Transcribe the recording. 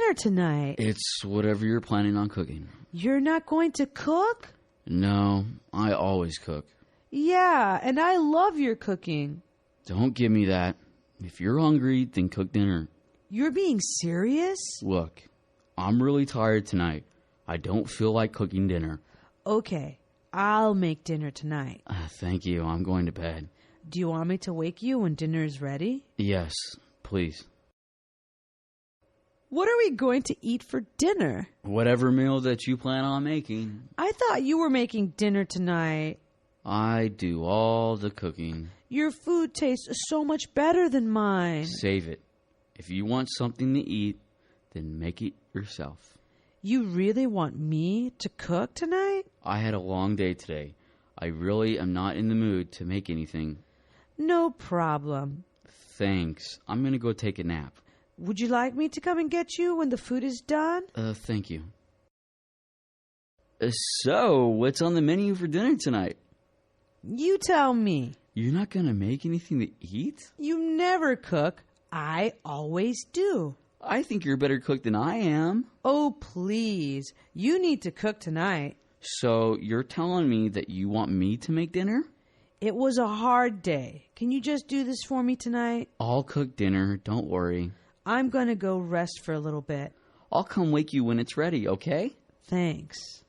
dinner tonight? It's whatever you're planning on cooking. You're not going to cook? No, I always cook. Yeah, and I love your cooking. Don't give me that. If you're hungry, then cook dinner. You're being serious? Look, I'm really tired tonight. I don't feel like cooking dinner. Okay, I'll make dinner tonight. Thank you. I'm going to bed. Do you want me to wake you when dinner is ready? Yes, please. What are we going to eat for dinner? Whatever meal that you plan on making. I thought you were making dinner tonight. I do all the cooking. Your food tastes so much better than mine. Save it. If you want something to eat, then make it yourself. You really want me to cook tonight? I had a long day today. I really am not in the mood to make anything. No problem. Thanks. I'm going to go take a nap. Would you like me to come and get you when the food is done? Thank you. So, what's on the menu for dinner tonight? You tell me. You're not going to make anything to eat? You never cook. I always do. I think you're a better cook than I am. Oh, please. You need to cook tonight. So, you're telling me that you want me to make dinner? It was a hard day. Can you just do this for me tonight? I'll cook dinner. Don't worry. I'm going to go rest for a little bit. I'll come wake you when it's ready, okay? Thanks.